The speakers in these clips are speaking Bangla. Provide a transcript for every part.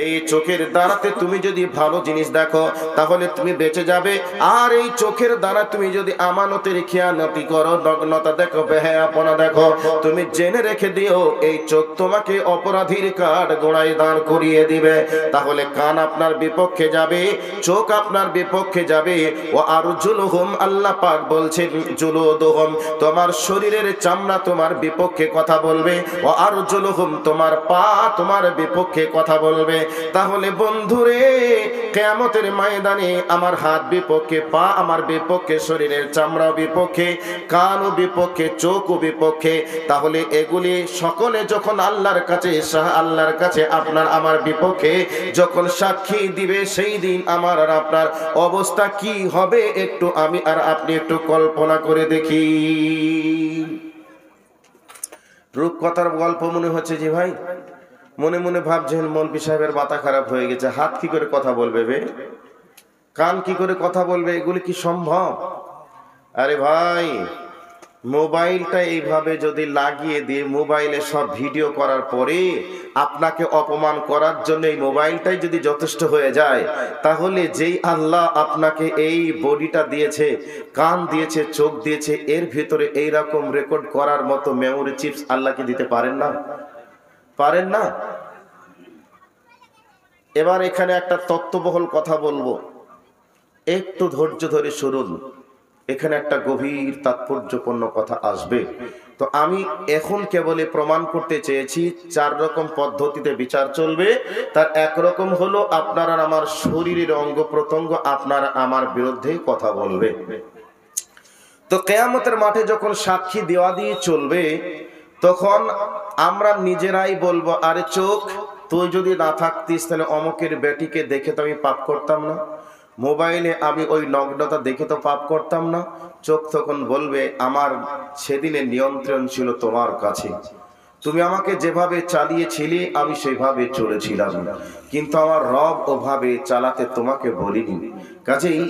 এই চোখের দ্বারাতে তুমি যদি ভালো জিনিস দেখো তাহলে তুমি বেঁচে যাবে। আর এই চোখের দ্বারা তুমি যদি আমানতের খেয়ানতি করো, নগ্নতা দেখো, বেহায়াপনা দেখো, তুমি জেনে রেখে দিও এই চোখ তোমাকে অপরাধীর কাঠ গোড়ায় দাঁড় করিয়ে দিবে। তাহলে কান আপনার বিপক্ষে যাবে, চোখ আপনার বিপক্ষে যাবে। ও আরজুলুহুম, আল্লাহ পাক বলছেন জুলুদুহুম, তোমার শরীরের চামড়া তোমার বিপক্ষে কথা বলবে। ও আরজুলুহুম, তোমার পা তোমার বিপক্ষে কথা বলবে। তাহলে বন্ধুরে, কিয়ামতের ময়দানে আমার হাত বিপক্ষে, পা আমার বিপক্ষে, শরীরের চামড়া বিপক্ষে, কানও বিপক্ষে, চোখও বিপক্ষে। তাহলে এগুলি সকলে যখন আল্লাহর কাছে আপনার আমার বিপক্ষে যখন সাক্ষী দিবে, সেই দিন আমার আর আপনার অবস্থা কি হবে একটু আমি আর আপনি একটু কল্পনা করে দেখি। রূপকথার গল্প মনে হচ্ছে জি ভাই? মনে মনে ভাবছেন মৌলভী সাহেবের মাথা খারাপ হয়ে গেছে, হাত কি করে কথা বলবে বে, কান কি করে কথা বলবে, এগুলি কি সম্ভব? আরে ভাই, মোবাইলটা এইভাবে যদি লাগিয়ে দিয়ে মোবাইলে সব ভিডিও করার পরে আপনাকে অপমান করার জন্য এই মোবাইলটাই যদি যথেষ্ট হয়ে যায়, তাহলে যেই আল্লাহ আপনাকে এই বডিটা দিয়েছে, কান দিয়েছে, চোখ দিয়েছে, এর ভিতরে এইরকম রেকর্ড করার মতো মেমোরি চিপস আল্লাহকে দিতে পারেন না? পারেন না? এবার এখানে একটা তত্ত্ববহুল কথা বলবো, একটু ধৈর্য ধরে শুনুন। এখানে একটা গভীর তাৎপর্যপূর্ণ কথা আসবে। তো আমি এখন কেবলই প্রমাণ করতে চেয়েছি 4 রকম পদ্ধতিতে বিচার চলবে। তার একরকম হলো আপনার আর আমার শরীরের অঙ্গ প্রত্যঙ্গ আপনার আমার বিরুদ্ধে কথা বলবে। তো কিয়ামতের মাঠে যখন সাক্ষী দেওয়া দিয়ে চলবে, তখন আমরা নিজেরাই বলবো, আরে চোখ, তুই যদি না থাকতিস তাহলে অমুকের বেটিকে দেখে তো আমি পাপ করতাম না, মোবাইলে আমি ওই নগ্নতা দেখে তো পাপ করতাম না। চোখ তখন বলবে, আমার সেদিনের নিয়ন্ত্রণ ছিল তোমার কাছে, তুমি আমাকে যেভাবে চালিয়েছিলে আমি সেইভাবে চলেছিলাম, কিন্তু আমার রব ওভাবে চালাতে তোমাকে বলিনি। কাজেই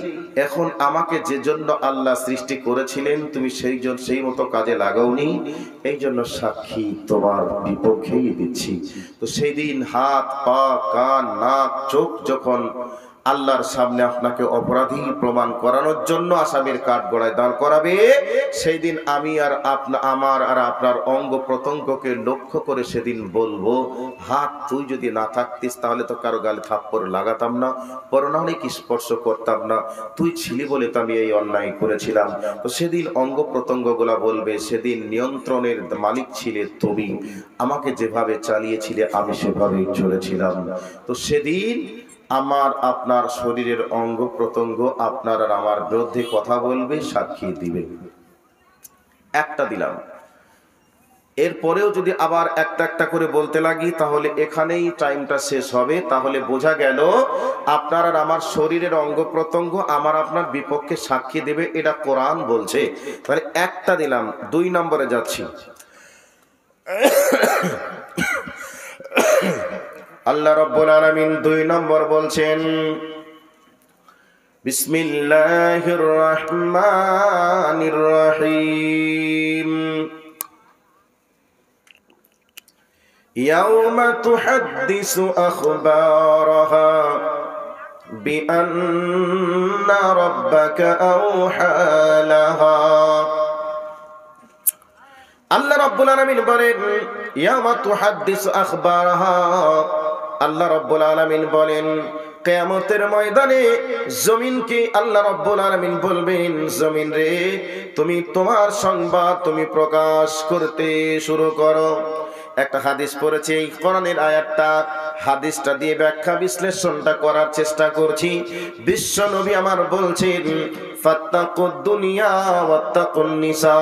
এখন আমাকে যে জন্য আল্লাহ সৃষ্টি করেছিলেন তুমি সেই মতো কাজে লাগাওনি, এই জন্য সাক্ষী তোমার বিপক্ষেই দিচ্ছি। তো সেই দিন হাত, পা, কান, নাক, চোখ যখন আল্লাহর সামনে আপনাকে অপরাধী প্রমাণ করানোর জন্য আসামির কাঠগড়ায় দাঁড় করাবে, সেই দিন আমি আর আমার আর আপনার অঙ্গ প্রত্যঙ্গকে লক্ষ্য করে সেদিন বলবো, হাত, তুই যদি না থাকতিস তাহলে তো কারো গালে থাপ্পড় লাগাতাম না, পরনারীক স্পর্শ করতাম না, তুই ছিলি বলে তো আমি এই অন্যায় করেছিলাম। তো সেদিন অঙ্গ প্রত্যঙ্গগুলা বলবে, সেদিন নিয়ন্ত্রণের মালিক ছিলে তুমি, আমাকে যেভাবে চালিয়েছিলে আমি সেভাবেই চলেছিলাম। তো সেদিন আমার আপনার শরীরের অঙ্গ প্রত্যঙ্গ আপনার আর আমার বিরুদ্ধে কথা বলবে, সাক্ষী দিবে। একটা দিলাম, এরপরেও যদি আবার একটা একটা করে বলতে লাগি তাহলে এখানেই টাইমটা শেষ হবে। তাহলে বোঝা গেল আপনার আর আমার শরীরের অঙ্গ প্রত্যঙ্গ আমার আপনার বিপক্ষে সাক্ষী দেবে, এটা কোরআন বলছে। তাহলে একটা দিলাম, 2 নম্বরে যাচ্ছি। আল্লাহ রাব্বুল আলামিন 2 নম্বর বলছেন, বিসমিল্লাহির রহমানির রহিম, ইয়াওমা তুহাদ্দিসু আখবারাহা বিআন্না রাব্বাকা আওহা লাহা। আল্লাহ রাব্বুল আলামিন বলেন, ইয়াওমা তুহাদ্দিসু আখবারাহা, আল্লাহ রাব্বুল আলামিন বলেন কিয়ামতের ময়দানে জমিনকে আল্লাহ রাব্বুল আলামিন বলবেন, জমিন রে, তুমি তোমার সংবাদ তুমি প্রকাশ করতে শুরু করো। একটা হাদিস পড়েছি, এই কোরআনের আয়াতটা হাদিসটা দিয়ে ব্যাখ্যা বিশ্লেষণটা করার চেষ্টা করছি। বিশ্ব নবী আমার বলছেন, ফাত্তাকুদ দুনিয়া ওয়াত্তাকুন নিসা।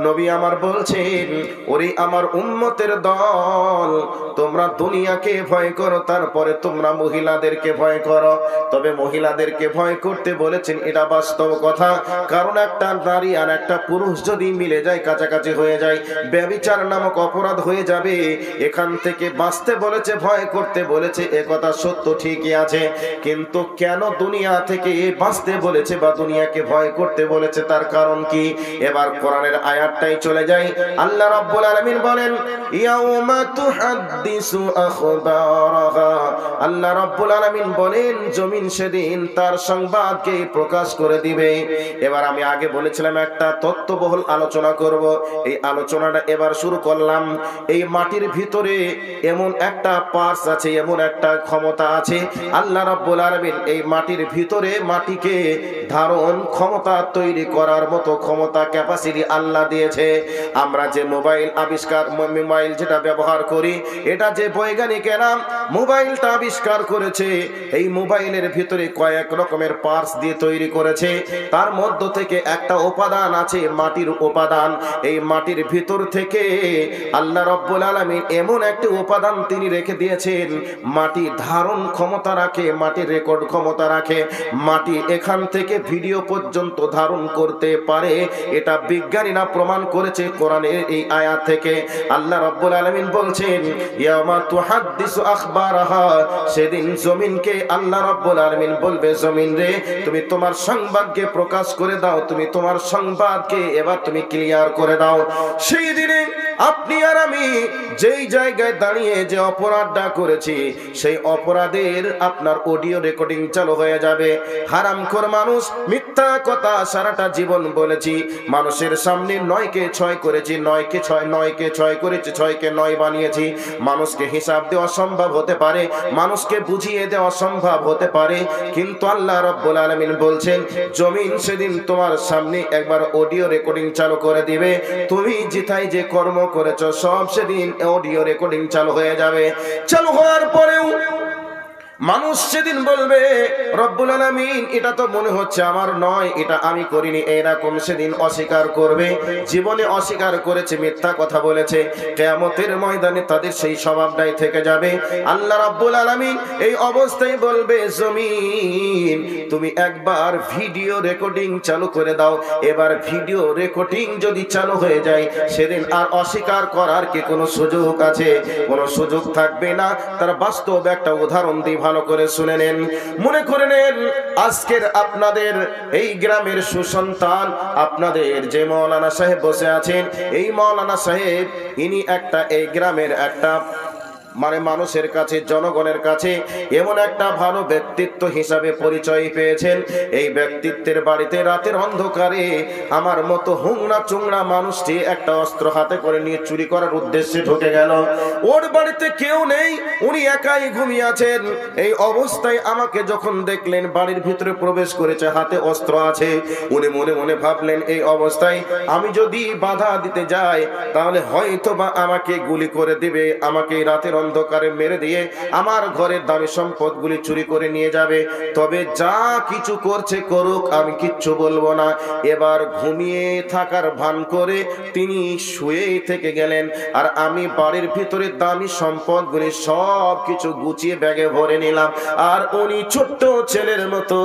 নবী আমার বলছেন, ওরে আমার উম্মতের দল, তোমরা দুনিয়াকে ভয় করো, তারপরে তোমরা মহিলাদেরকে ভয় করো। তবে মহিলাদেরকে ভয় করতে বলেছেন, এটা বাস্তব কথা, কারণ একটা নারী আর একটা পুরুষ যদি মিলে যায়, কাছাকাছি হয়ে যায়, ব্যভিচার নামক অপরাধ হয়ে যাবে। এখান থেকে বাঁচতে বলেছে, ভয় করতে বলেছে, এ কথা সত্য ঠিকই আছে, কিন্তু কেন দুনিয়া থেকে বাঁচতে বলেছে বা দুনিয়াকে ভয় করতে বলেছে তার কারণ কি? এবার কোরআনের আয়াতটাই চলে যায়। আল্লাহ রাব্বুল আলামিন বলেন ইয়াউমা তুহাদ্দিসু আখবারাহা, আল্লাহ রাব্বুল আলামিন বলেন জমিন সেদিন তার সংবাদকে প্রকাশ করে দিবে। এবার আমি আগে বলেছিলাম একটা তত্ত্ববহুল আলোচনা করব, এই আলোচনাটা এবার শুরু করলাম। এই মাটির ভিতরে এমন একটা পার্স আছে, এমন একটা ক্ষমতা আছে, আল্লাহ রাব্বুল আলামিন এই মাটির ভিতরে মাটিকে ধারণ ক্ষমতা তৈরি করার মতো ক্ষমতা ক্যাপাসিটি আল্লাহ দিয়েছে। আমরা যে মোবাইল আবিষ্কার, মোবাইল যেটা ব্যবহার করি, এটা যে বৈজ্ঞানিকেরা মোবাইলটা আবিষ্কার করেছে, এই মোবাইলের ভিতরে কয়েক রকমের পার্টস দিয়ে তৈরি করেছে। তার মধ্য থেকে একটা উপাদান আছে মাটির উপাদান। এই মাটির ভিতর থেকে আল্লাহ রাব্বুল আলামিন এমন একটি উপাদান তিনি রেখে দিয়েছেন, মাটি ধারণ ক্ষমতা রাখে, মাটির রেকর্ড ক্ষমতা রাখে, মাটি এখান থেকে ভিডিও পর্যন্ত ধারণ করতে পারে। এটা বিজ্ঞানীরা প্রমাণ করেছে কোরআনের এই আয়াত থেকে। আল্লাহ রাব্বুল আলামিন বলছেন ইয়ামা তুহাদ্দিসু আখবারাহা, সেদিন জমিনকে আল্লাহ রাব্বুল আলামিন বলবে জমিন রে তুমি তোমার সংবাদকে প্রকাশ করে দাও, তুমি তোমার সংবাদকে এবার তুমি ক্লিয়ার করে দাও। সেই দিনে আপনি আর আমি যেই জায়গায় দাঁড়িয়ে যে অপরাধটা করেছি, সেই অপরাধের আপনার অডিও রেকর্ডিং চালু হয়ে যাবে। হারামখোর মানুষ, মিথ্যা কথা সারাটা জীবন বলেছি, মানুষের সামনে 9কে 6 করেছি, 9কে 6 করেছি, 6কে 9 বানিয়েছি। মানুষকে হিসাব দেওয়া সম্ভব হতে পারে, মানুষকে বুঝিয়ে দেওয়া সম্ভব হতে পারে, কিন্তু আল্লাহ রাব্বুল আলামিন বলছেন জমিন সেদিন তোমার সামনে একবার অডিও রেকর্ডিং চালু করে দিবে। তুমি যেথায় যে কর্ম করেছো সব সেদিন অডিও রেকর্ডিং চালু হয়ে যাবে। চালু হওয়ার পরেও মানুষ সেদিন বলবে রব্বুল আলামিন এটা তো মনে হচ্ছে আমার নয়, এটা আমি করিনি, এরকম সেদিন অস্বীকার করবে। জীবনে অস্বীকার করেছে, মিথ্যা কথা বলেছে, কিয়ামতের ময়দানে তাদের সেই স্বভাবটাই থেকে যাবে। আল্লাহ রাব্বুল আলামিন এই অবস্থায় বলবে জমিন তুমি একবার ভিডিও রেকর্ডিং চালু করে দাও। এবার ভিডিও রেকর্ডিং যদি চালু হয়ে যায় সেদিন আর অস্বীকার করার কি কোনো সুযোগ আছে? কোনো সুযোগ থাকবে না। তার বাস্তব একটা উদাহরণ দিই, ভালো করে শুনে নেন, মনে করে নেন আজকের আপনাদের এই গ্রামের সুসন্তান, আপনাদের যে মাওলানা সাহেব বসে আছেন, এই মাওলানা সাহেব ইনি একটা এই গ্রামের একটা মানুষের কাছে, জনগণের কাছে এমন একটা ভালো ব্যক্তিত্ব হিসাবে পরিচয় পেয়েছেন। এই ব্যক্তিত্বের বাড়িতে রাতের অন্ধকারে আমার মতো হুংনা চুংনা মানুষটি একটা অস্ত্র হাতে করে নিয়ে চুরি করার উদ্দেশ্যে ঢুকে গেল। ওর বাড়িতে কেউ নেই, উনি একাই ঘুমিয়ে আছেন। এই অবস্থায় আমাকে যখন দেখলেন বাড়ির ভিতরে প্রবেশ করেছে, হাতে অস্ত্র আছে, উনি মনে মনে ভাবলেন এই অবস্থায় আমি যদি বাধা দিতে যাই তাহলে হয়তো বা আমাকে গুলি করে দিবে, আমাকে রাতের অন্ধকারে মেরে দিয়ে আমার ঘরের দামি সম্পদগুলি চুরি করে নিয়ে যাবে। তবে যা কিছু করছে করুক, আমি কিচ্ছু বলবো না। এবার ঘুমিয়ে থাকার ভান করে তিনি শুয়ে থেকে গেলেন, আর আমি বাড়ির ভিতরে দামি সম্পদগুলি সব কিছু গুছিয়ে ব্যাগে ভরে নিলাম। আর উনি ছোট্ট ছেলের মতো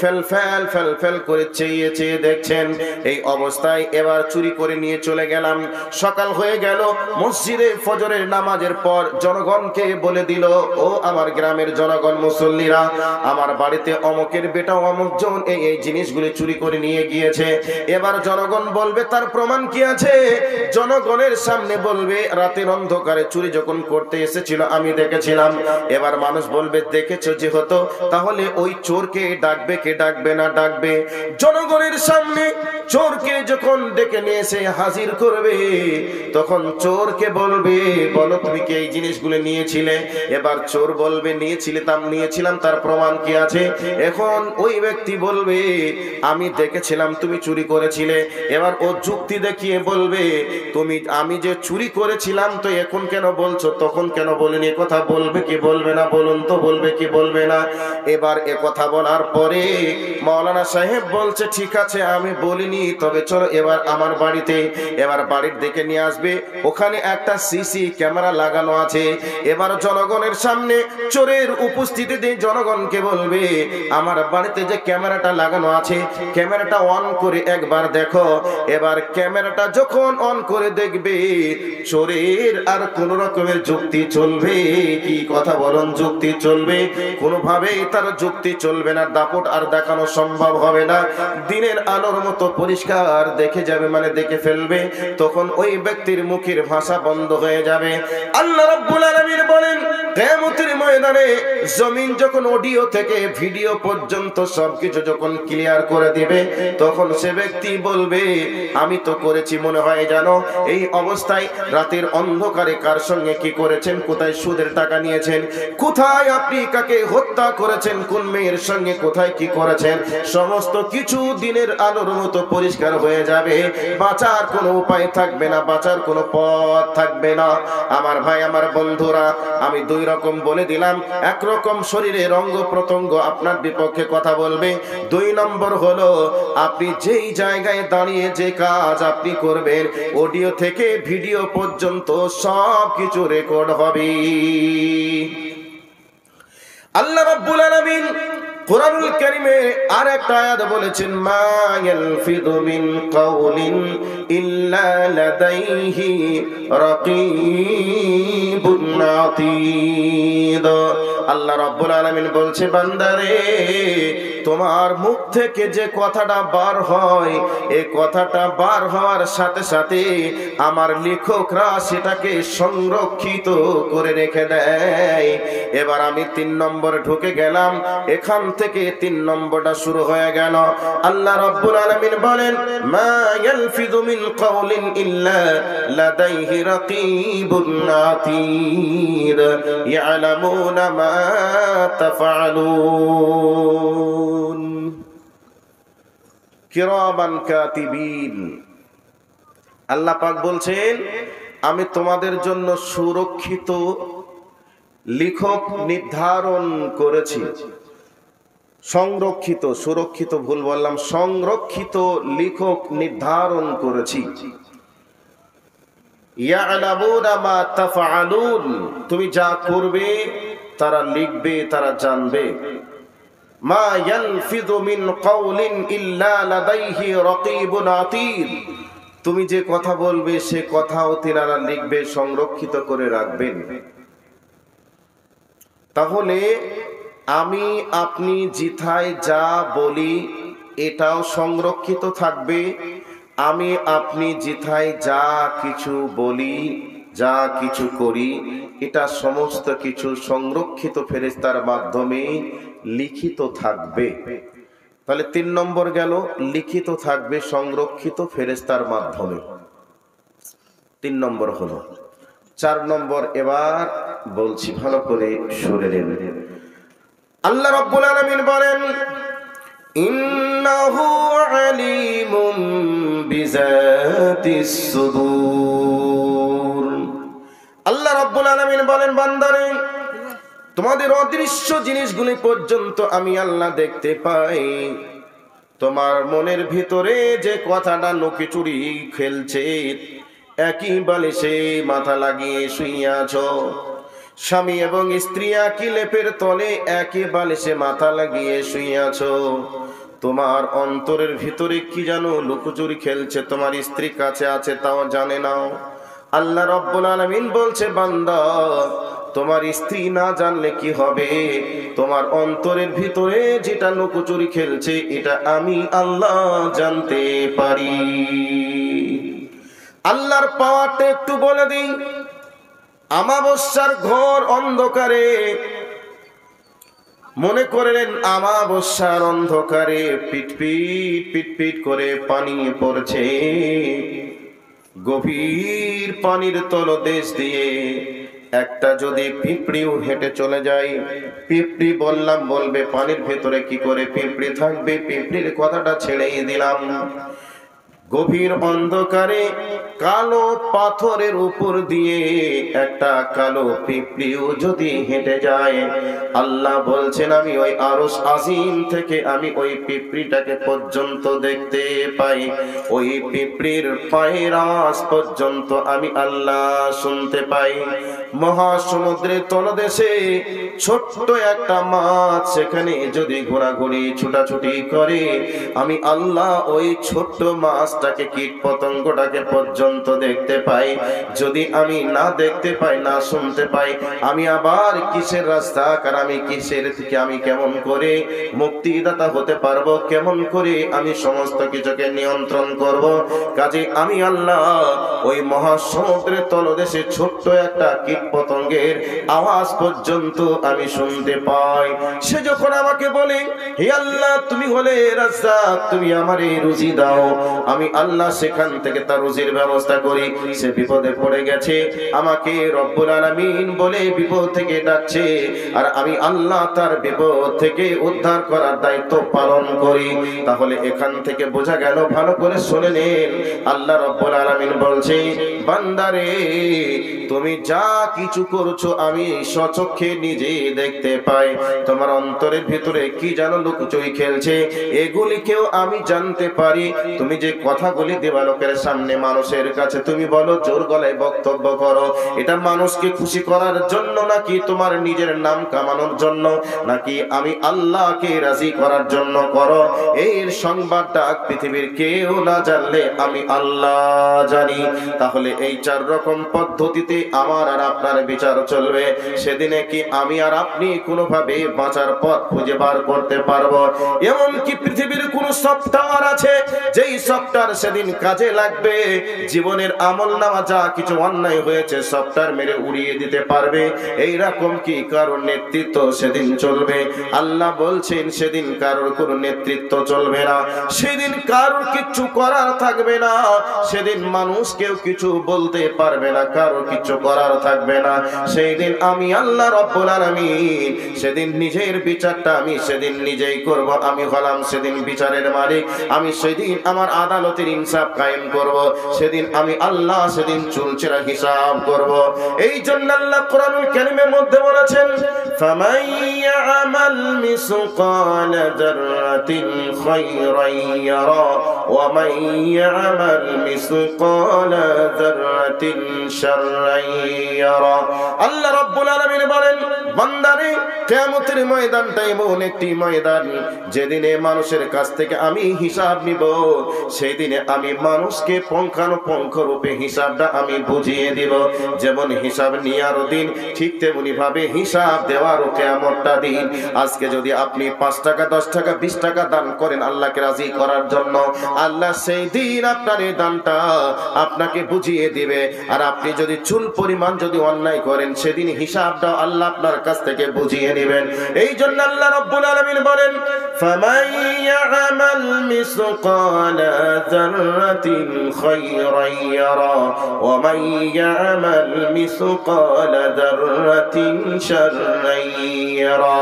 ফেল ফেল ফেল ফেল করে চেয়ে চেয়ে দেখছেন। এই অবস্থায় এবার চুরি করে নিয়ে চলে গেলাম। সকাল হয়ে গেল, মসজিদে ফজরের নামাজের পর জনগণকে বলে দিল, ও আমার গ্রামের জনগণ, মুসল্লিরা, আমার বাড়িতে অমুকের বেটা অমুকজন এই জিনিসগুলি চুরি করে নিয়ে গিয়েছে। এবার জনগণ বলবে তার প্রমাণ কি আছে? জনগণের সামনে বলবে রাতের অন্ধকারে চুরি যখন করতে এসেছিল আমি দেখেছিলাম। এবার মানুষ বলবে দেখেছো যেহেতু, তাহলে ওই চোরকে ডাকবে, কে ডাকবে না ডাকবে? জনগণের সামনে চোরকে যখন ডেকে নিয়ে এসে হাজির করবে, তখন চোরকে বলবে বলো তুমি কি এই জিনিসগুলো নিয়েছিলে? এবার চোর বলবে নিয়েছিলাম, তার প্রমাণ কি আছে? এখন ওই ব্যক্তি বলবে আমি দেখেছিলাম তুমি চুরি করেছিলে। এবার ও যুক্তি দেখিয়ে বলবে আমি যে চুরি করেছিলাম তো এখন কেন বলছো, তখন কেন বলিনি? কথা বলবে কি বলবে না বলুন তো, বলবে কি বলবে না? এবার কথা বলার পরে মাওলানা সাহেব বলছে ঠিক আছে আমি বলিনি, তবে চলো এবার আমার বাড়িতে, এবার বাড়ির দিকে নিয়ে আসবে। ওখানে একটা সিসি ক্যামেরা লাগানো আছে। এবার জনগণের সামনে চোরের উপস্থিতিতে জনগণকে বলবে, আমার বাড়িতে যে ক্যামেরাটা লাগানো আছে, ক্যামেরাটা অন করে একবার দেখো। এবার ক্যামেরাটা যখন অন করে দেখবে, চোরের আর কোন রকমের যুক্তি চলবে কি? কথা বলুন, যুক্তি চলবে? কোনোভাবেই তার যুক্তি চলবে না, দাপট আর দেখানো সম্ভব হবে না। দিনের আলোর মতো পরিষ্কার দেখে যাবে, মানে দেখে ফেলবে। তখন ওই ব্যক্তির মুখের ভাষা বন্ধ হয়ে যাবে। আল্লাহ রাব্বুল আলামিন বলেন, কিয়ামতের ময়দানে জমিন যখন অডিও থেকে ভিডিও পর্যন্ত সবকিছু যখন ক্লিয়ার করে দিবে, তখন সে ব্যক্তি বলবে, আমি তো করেছি মনে হয় জানো। এই অবস্থায় রাতের অন্ধকারে কার সঙ্গে কি করেছেন, কোথায় সুদের টাকা নিয়েছেন, কোথায় আপনি কাকে হত্যা করেছেন, কোন মেয়ের সঙ্গে কোথায় কি করেছেন, সমস্ত কিছু দিনের আলোর মতো পরিষ্কার হয়ে যাবে। বাঁচার কোনো উপায় থাকবে না, বাঁচার কোনো পথ থাকবে না। আমার ভাই, আমার বন্ধুরা, আমি দুই রকম বলে দিলাম। একরকম শরীরের অঙ্গ প্রত্যঙ্গ আপনার বিপক্ষে কথা বলবে। দুই নম্বর হলো, আপনি যেই জায়গায় দাঁড়িয়ে যে কাজ আপনি করবেন, অডিও থেকে ভিডিও পর্যন্ত সব কিছু রেকর্ড হবে। আল্লাহ রাব্বুল আলামিন কুরআনুল কারীমে আর একটা আয়াত বলেছেন, মা ইয়ালফিযু মিন কাওলিন ইল্লা লাদাইহি রাকীবুন আতীদ। আল্লাহ রাব্বুল আলামিন বলছে, বান্দারে, তোমার মুখ থেকে যে কথাটা বার হয়, এই কথাটা বার হওয়ার সাথে সাথে আমার লেখকরা সেটাকে সংরক্ষিত করে রেখে দেয়। এবার আমি 3 নম্বরে ঢুকে গেলাম। এখান থেকে 3 নম্বরটা শুরু হয়ে গেল। আল্লাহ রাব্বুল আলামিন বলেন, মা ইয়ালফিযু মিন কাওলিন ইল্লা লাদাইহি রাকীবুন আতীদ ইয়ালামুনা মা তাফআলুন কিরামান কাতিবিন। আল্লাহ পাক বলছেন, আমি তোমাদের জন্য সুরক্ষিত লেখক নির্ধারণ করেছি। সংরক্ষিত, সুরক্ষিত ভুল বললাম, সংরক্ষিত লেখক নির্ধারণ করেছি। ইয়ালামুনা মা তাফআলুন, তুমি যা করবে তারা লিখবে, তারা জানবে। মা ইয়ালফিযু মিন কাওলিন ইল্লা লাদাইহি রাকীবুন আতীদ, তুমি যে কথা বলবে সে কথাও তিনারা লিখবে, সংরক্ষিত করে রাখবেন। তাহলে আমি আপনি জিথায় যা বলি এটাও সংরক্ষিত থাকবে। আমি আপনি জিথায় যা কিছু বলি, যা কিছু করি, এটা সমস্ত কিছু সংরক্ষিত ফেরেশতার মাধ্যমে লিখিত থাকবে। তাহলে 3 নম্বর গেল, লিখিত থাকবে সংরক্ষিত ফেরেশতার মাধ্যমে। 3 নম্বর হলো। 4 নম্বর এবার বলছি, ভালো করে শুনে নেবেন। আল্লাহ রাব্বুল আলামিন বলেন, ইন্নাহু আলিমুম বিযাতিস সুদূর। আল্লাহ রাব্বুল আলামিন বলেন, বান্দারে, তোমাদের অদৃশ্য জিনিসগুলি পর্যন্ত আমি আল্লাহ দেখতে পাই। তোমার মনের ভিতরে যে কথাটা লুকিচুরি খেলছে, একই বালিশে মাথা লাগিয়ে শুয়ে আছো, স্বামী এবং স্ত্রী একই লেপের তলে একই বালিশে মাথা লাগিয়ে শুয়ে আছো, তোমার অন্তরের ভিতরে কি যেন লুকোচুরি খেলছে, তোমার স্ত্রী কাছে আছে তাও জানে না। আল্লাহ রাব্বুল আলামিন বলছে, বান্দা, তোমার স্ত্রী না জানলে কি হবে, তোমার অন্তরের ভিতরে যেটা লুকোচুরি খেলছে এটা আমি আল্লাহ জানতে পারি। আল্লাহর পাওয়ারটা একটু বলে দিই। আমাবস্যার ঘর অন্ধকারে, মনে করলেন আমাবস্যার অন্ধকারে পিটপিট পিটপিট করে পানি পড়ছে। গভীর পানির তলদেশ দিয়ে একটা যদি পিঁপড়িও হেঁটে চলে যায়, পিঁপড়ি বলবে পানির ভেতরে কি করে পিঁপড়ি থাকবে, পিঁপড়ির কথাটা ছেড়েই দিলাম। গভীর অন্ধকারে কালো পাথরের উপর দিয়ে একটা কালো পিঁপড়িও যদি হেঁটে যায়, আল্লাহ বলছেন আমি ওই আরশ আজিম থেকে আমি ওই পিঁপড়িটাকে পর্যন্ত দেখতে পাই, ওই পিঁপড়ির পায়ের আওয়াজ পর্যন্ত আমি আল্লাহ শুনতে পাই। মহাসমুদ্রের তলদেশে ছোট্ট একটা মাছ সেখানে যদি ঘোরাঘুরি ছুটাছুটি করে, আমি আল্লাহ ওই ছোট্ট মাছটাকে কীট পতঙ্গটাকে পর্যন্ত দেখতে পাই। যদি আমি না দেখতে পাই, না শুনতে পাই, আমি আবার কিসের রাস্তা, কারণ আমি কিসের থেকে আমি কেমন করে মুক্তিদাতা হতে পারবো, কেমন করে আমি সমস্ত কিছুকে নিয়ন্ত্রণ করব। কাজে আমি আল্লাহ ওই মহাসমুদ্রের তলদেশে ছোট্ট একটা কীট পতঙ্গের আওয়াজ পর্যন্ত আমি শুনতে পাই। সে যখন আমাকে বলে হে আল্লাহ তুমি হলে রাজ্জাক, তুমি আমারে রুজি দাও, আমি আল্লাহ সেখান থেকে তার রুজির ব্যবস্থা করি। সে বিপদে পড়ে গেছে, আমাকে রব্বুল আলামিন বলে বিপদ থেকে ডাকছে, আর আমি আল্লাহ তার বিপদ থেকে উদ্ধার করার দায়িত্ব পালন করি। তাহলে এখান থেকে বোঝা গেল, ভালো করে শুনে নেন, আল্লাহ রব্বুল আলামিন বলছে বান্দারে তুমি যা কিছু করছো আমি স্বচক্ষে নিজে দেখতে পাই। তোমার অন্তরের ভিতরে কি যেন লুকোচুরি খেলছে, এগুলিকেও আমি জানতে পারি। তুমি যে কথাগুলি দেবালোকের সামনে মানুষের কাছে তুমি বলো, জোর গলায় বক্তব্য করো, এটা মানুষকে খুশি করার জন্য নাকি তোমার নিজের নাম কামানোর জন্য, নাকি আমি আল্লাহকে রাজি করার জন্য করো, এর সংবাদটা পৃথিবীর কেউ না জানলে আমি আল্লাহ জানি। তাহলে এই চার রকম পদ্ধতিতে আমার আর আপনার বিচার চলবে। সেদিনে কি আমি আর আপনি কোনোভাবে বাঁচার পথ খুঁজে বার করতে পারবো? এমন কি পৃথিবীর কোন সফটওয়্যার আছে যেই সফটওয়্যার সেদিন কাজে লাগবে? জীবনের আমলনামা যা কিছু অন্যায় হয়েছে সফটওয়্যার মেরে উড়িয়ে দিতে পারবে? এই রকম কি কারোর নেতৃত্ব সেদিন চলবে? আল্লাহ বলছেন সেদিন কারোর কোনো নেতৃত্ব চলবে না, সেদিন কারোর কিছু করার থাকবে না, সেদিন মানুষ কেউ কিছু বলতে পারবে না, কারো কিছু করার থাকবে না। সেই দিন আমি আল্লাহ রব্বুল আলামিন সেদিন নিজের বিচারটা আমি সেদিন নিজেই করব। আমি হলাম সেদিন বিচারের মালিক, আমি সেদিন আমার আদালতের ইনসাফ কায়েম করব। সেদিন আমি আল্লাহ সেদিন চুলচেরা হিসাব করব। এই জন্য আল্লাহ কোরআনুল কারীমের মধ্যে বলেছেন ফামান ইয়ামাল মিসকালা যাররাতিন খায়রান ইয়ারা ওয়া মান ইয়ামাল মিসকালা যাররাতিন শাররান ইয়ারা। আল্লাহ রাব্বুল আলামিন বলেন বান্দারে কিয়ামতের ময়দানটা এমন একটি ময়দান যেদিনে মানুষের কাছ থেকে আমি হিসাব নিব। সেই দিনে আমি মানুষকে পুঙ্খানুপুঙ্খ রূপে হিসাবটা আমি বুঝিয়ে দিব। যেমন হিসাব নেওয়ার দিন ঠিক তেমনি ভাবে হিসাব দেওয়ারও কিয়ামতটা দিন। আজকে যদি আপনি 5 টাকা 10 টাকা 20 টাকা দান করেন আল্লাহকে রাজি করার জন্য, আল্লাহ সেই দিন আপনার এই দানটা আপনাকে বুঝিয়ে দিবে। আর আপনি যদি চুল পরিমাণ যদি অন্যায় করেন সেদিন হিসাবটা আল্লাহ আপনার কাছ থেকে বুঝিয়ে নেবেন। এই জন্য আল্লাহ রাব্বুল আলামিন বলেন ফামান ইয়ামাল মিসকালা যাররাতিন খায়রান ইয়ারা ওয়া মান ইয়ামাল মিসকালা যাররাতিন শাররান ইয়ারা।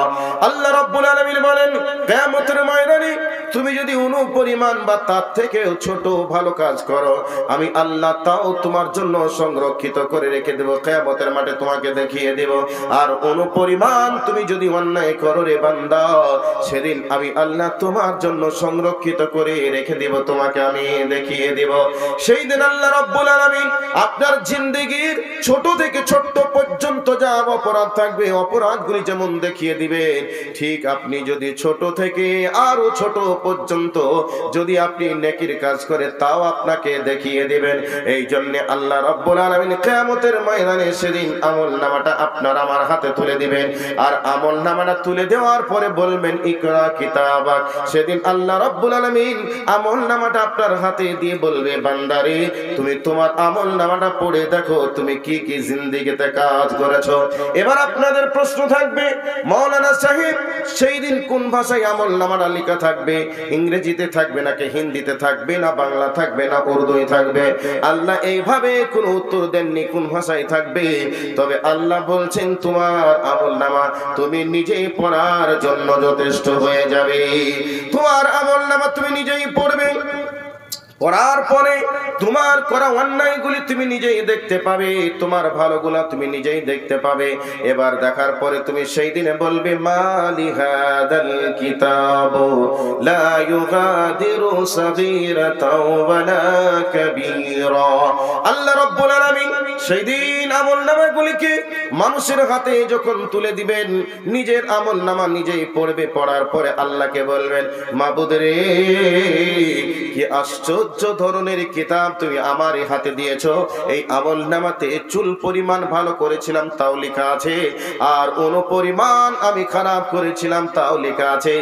আল্লাহ রাব্বুল আলামিন বলেন কিয়ামতের ময়দানে তুমি যদি অনুপরিমাণ বা তার থেকেও ছোট ভালো কাজ করো, আমি আল্লাহ তাও তোমার জন্য সংরক্ষিত করে রেখে দেব, কিয়ামতের মাঠে তোমাকে দেখিয়ে দেব। আর অনুপরিমাণ তুমি যদি অন্যায় করো রে বান্দা, সেদিন আমি আল্লাহ তোমার জন্য সংরক্ষিত করে রেখে দেব, তোমাকে আমি দেখিয়ে দেব। সেই দিন আল্লাহ রাব্বুল আলামিন আপনার জিন্দেগির ছোট থেকে ছোট্ট পর্যন্ত যা অপরাধ থাকবে অপরাধগুলি যেমন দেখিয়ে দিবেন, ঠিক আপনি যদি ছোট থেকে আরো ছোট পর্যন্ত যদি আপনি নেকির কাজ করে তাও আপনাকে দেখিয়ে দিবেন। এই জন্য আল্লাহ রাব্বুল আলামিন কিয়ামতের ময়দানে সেদিন আমলনামাটা আপনার আমার হাতে তুলে দিবেন। আর আমলনামাটা তুলে দেওয়ার পরে বলবেন ইকরা কিতাবাক। সেদিন আল্লাহ রাব্বুল আলামিন আমলনামাটা আপনার হাতে দিয়ে বলবে বান্দারে তুমি তোমার আমলনামাটা পড়ে দেখো তুমি কি কি জিন্দেগিতে কাজ করেছো। এবার আপনাদের প্রশ্ন থাকবে মাওলানা সাহেব সেই দিন কোন ভাষায় আমলনামাটা লেখা থাকবে? ইংরেজিতে থাকবে নাকি হিন্দিতে থাকবে, না বাংলা থাকবে, না উর্দুই থাকবে? আল্লাহ এইভাবে কোন উত্তর দেননি কোন ভাষায় থাকবে। তবে আল্লাহ বলছেন তোমার আমলনামা তুমি নিজেই পড়ার জন্য যথেষ্ট হয়ে যাবে। তোমার আমলনামা তুমি নিজেই পড়বে। করার পরে তোমার করা অন্যায়গুলি তুমি নিজেই দেখতে পাবে, তোমার ভালোগুলা তুমি নিজেই দেখতে পাবে। এবার দেখার পরে তুমি সেই দিনে বলবে মালি হাদাল কিতাবু লা ইউগাদিরু সাগীরাতাও ওয়ালা কাবীরা। আল্লাহ রাব্বুল আলামিন সেই দিন আমলনামাগুলিকে মানুষের হাতে যখন তুলে দিবেন, নিজের আমলনামা নিজেই পড়বে, পড়ার পরে আল্লাহকে বলবেন মাবুদ রে, কি আশ্চর্য ধরনের কিতাব তুমি আমার হাতে দিয়েছো। এই আমলনামাতে চুল পরিমাণ ভালো করেছিলাম তাও লেখা আছে, আর অনুপরিমাণ আমি খারাপ করেছিলাম তাও লেখা আছে।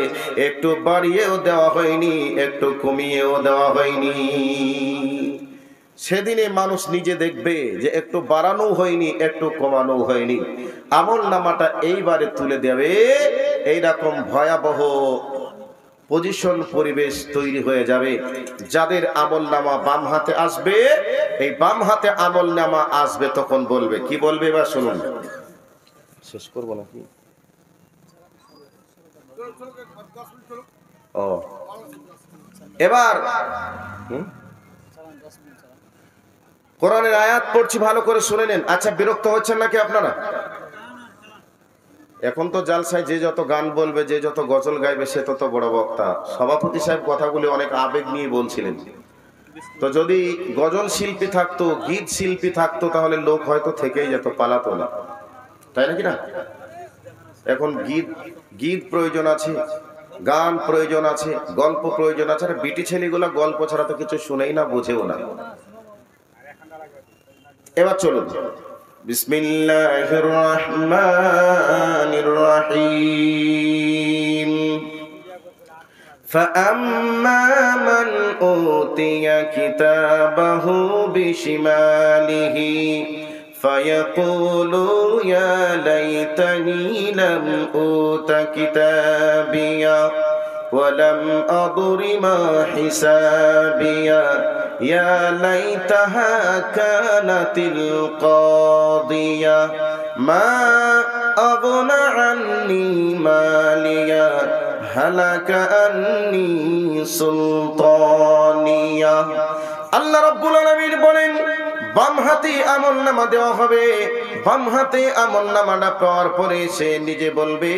একটু বাড়িয়েও দেওয়া হয়নি, একটু কমিয়েও দেওয়া হয়নি। সেদিনে মানুষ নিজে দেখবে যে একটু বাড়ানো হয়নি, একটু কমানো হয়নি। আমলনামাটা এইবারে তুলে দেবে, এইরকম ভয়াবহ পজিশন পরিবেশ তৈরি হয়ে যাবে। যাদের আমলনামা বাম হাতে আসবে, এই বাম হাতে আমলনামা আসবে, তখন বলবে কি বলবে বা শুনুন। শেষ করবো নাকি? ও এবার কোরআনের আয়াত পড়ছি, ভালো করে শুনে নেন। আচ্ছা, বিরক্ত হচ্ছেন নাকি আপনারা? এখন তো জালসায় যে যত গান বলবে, যে যত গজল গাইবে, সে তত বড় বক্তা। সভাপতি সাহেব কথাগুলি অনেক আবেগ নিয়ে বলছিলেন। তো যদি গজল শিল্পী থাকতো, গীত শিল্পী থাকতো, তাহলে লোক হয়তো থেকেই যেত, পালাতো না, তাই নাকি না? এখন গীত প্রয়োজন আছে, গান প্রয়োজন আছে, গল্প প্রয়োজন আছে। আর বিটি ছেলেগুলা গল্প ছাড়া তো কিছু শুনেই না, বোঝেও না। এবার চলুন, বিসমিল্লাহির রহমানির রহিম। فأما من أوتي كتابه بشماله فيقول يا ليتني لم أوت كتابيا ولم أدر ما حسابيا يا ليتها كانت القاضية ما أغنى عني ماليا هلك عني سلطانيا। আল্লাহ রাব্বুল আলামিন বলেন, বাম হাতে আমলনামা দেওয়া হবে। বাম হাতে আমলনামাটা পাওয়ার পরে সে নিজে বলবে,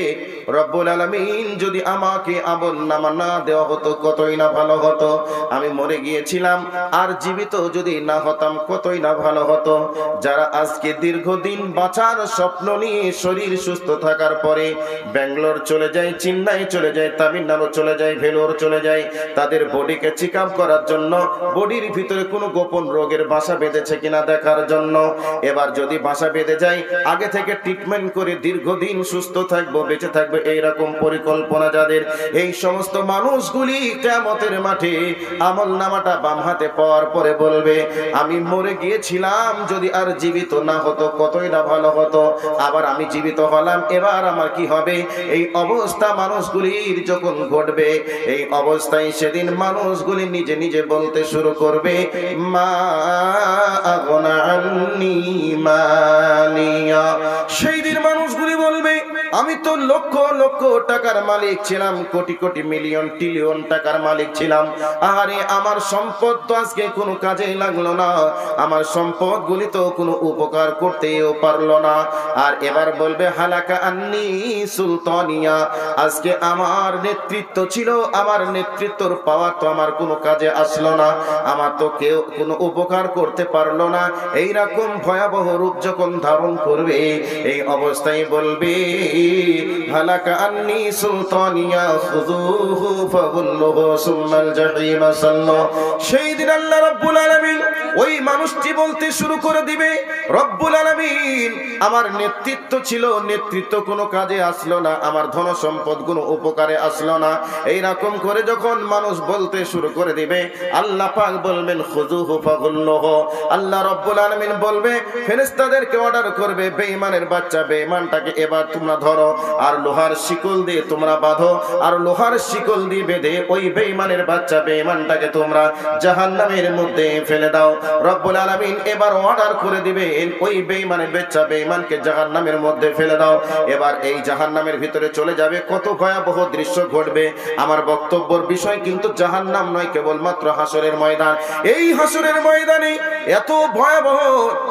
রব্বুল আলামিন যদি আমাকে আমলনামা না দেওয়া হতো কতই না ভালো হতো। আমি মরে গিয়েছিলাম, আর জীবিত যদি না হতাম কতই না ভালো হতো। যারা আজকে দীর্ঘদিন বাঁচার স্বপ্ন নিয়ে শরীর সুস্থ থাকার পরে ব্যাঙ্গালোর চলে যায়, চেন্নাই চলে যায়, তামিলনাড়ু চলে যায়, ভেলোর চলে যায়, তাদের বডিকে চেক আপ করার জন্য, বডির ভিতরে কোনো গোপন রোগের বাসা বেঁধেছে কিনা দেখার জন্য। এবার যদি বাসা বেঁধে যায়, আগে থেকে ট্রিটমেন্ট করে দীর্ঘদিন সুস্থ থাকবো, বেঁচে থাকবে, এইরকম পরিকল্পনা যাদের, এই সমস্ত মানুষগুলি কিয়ামতের মাঠে আমলনামাটা বাম হাতে পাওয়ার পরে বলবে, আমি মরে গিয়েছিলাম, যদি আর জীবিত না হতো কতই না ভালো হতো। আবার আমি জীবিত হলাম, এবার আমার কি হবে? এই অবস্থা মানুষগুলির যখন ঘটবে, এই অবস্থায় সেদিন মানুষগুলি নিজে নিজে বলতে শুরু করবে, মা আগনা আন্নি মালিয়া। সেই দিন মানুষগুলি বলবে, আমি তো লক্ষ লক্ষ টাকার মালিক ছিলাম, কোটি কোটি মিলিয়ন ট্রিলিয়ন টাকার মালিক ছিলাম। আরে আমার সম্পদ তো আজকে কোনো কাজে লাগলো না, আমার সম্পদগুলি তো কোনো উপকার করতেও পারলো না। আর এবার বলবে, হালাকা আন্নি সুলতানিয়া, আজকে আমার নেতৃত্ব ছিল, আমার নেতৃত্বর পাওয়ার তো আমার কোনো কাজে আসলো না, আমার তো কেউ কোনো উপকার করতে পারলো না। এইরকম ভয়াবহ রূপ যখন ধারণ করবে, এই অবস্থায় বলবে, হালাকা আন্নি সুলতানিয়া খুযুহু ফাগুল্লুহু সুম্মাল জাহিম সাল্লু। সেই দিন আল্লাহ রাব্বুল আলামিন ওই মানুষটি বলতে শুরু করে দিবে, রব্বুল আলামিন আমার নেতৃত্ব ছিল, নেতৃত্ব কোনো কাজে আসলো না, আমার ধন সম্পদ কোনো উপকারে আসলো না। এইরকম করে যখন মানুষ বলতে শুরু করে দিবে, আল্লাহ পাক বলবেন খুযুহু ফাগুল্লুহু। আল্লাহ রাব্বুল আলামিন বলবে, ফেরেশতাদেরকে অর্ডার করবে, বেঈমানের বাচ্চা, বেঈমানটাকে এবার তোমরা ধরো, আর লোহার শিকল দিয়ে তোমরা বাঁধো, আর লোহার শিকল দিয়ে বেঁধে ওই বেঈমানের বাচ্চা, বেঈমানটাকে তোমরা জাহান জাহান্নামের মধ্যে ফেলে দাও। রব্বুল আলামিন এবার অর্ডার করে দিবেন ওই বেঈমানের বাচ্চা বেঈমানকে জাহান্নামের মধ্যে ফেলে দাও। এবার এই জাহান্নামের ভিতরে চলে যাবে, কত ভয়াবহ দৃশ্য ঘটবে। আমার বক্তব্যের বিষয় কিন্তু জাহান্নাম নয়, কেবলমাত্র হাসরের ময়দান। এই হাসরের ময়দানে এত ভয়াবহ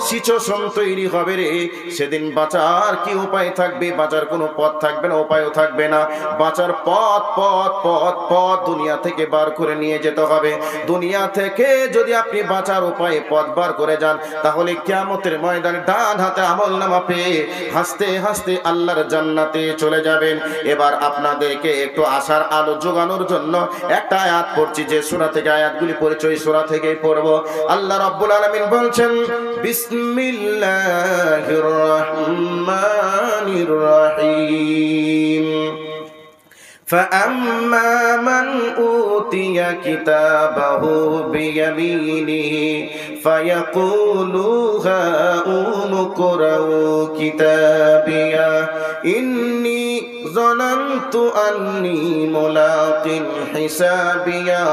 সিচুয়েশন তৈরি হবে রে, সেদিন বাঁচার কি উপায় থাকবে? বাঁচার কোনো পথ থাকবে না, উপায়ও থাকবে না। বাঁচার পথ পথ পথ পথ দুনিয়া থেকে বার করে নিয়ে যেতে হবে। দুনিয়া থেকে যদি আপনি বাঁচার উপায় পথ বার করে যান, তাহলে কিয়ামতের ময়দানে ডান হাতে আমলনামা পেয়ে হাসতে হাসতে আল্লাহর জান্নাতে চলে যাবেন। এবার আপনাদেরকে একটু আশার আলো জোগানোর জন্য একটা আয়াত পড়ছি, যে সূরা থেকে আয়াতগুলি পরিচয় সূরা থেকেই পড়ব। আল্লাহ রাব্বুল আলামিন বলছেন, বিসমিল্লাহির রহমানির রহিম। فأما من أوتي كتابه بيمينه فيقول هاؤم اقرءوا كتابيه إني ظننت أني ملاق حسابيه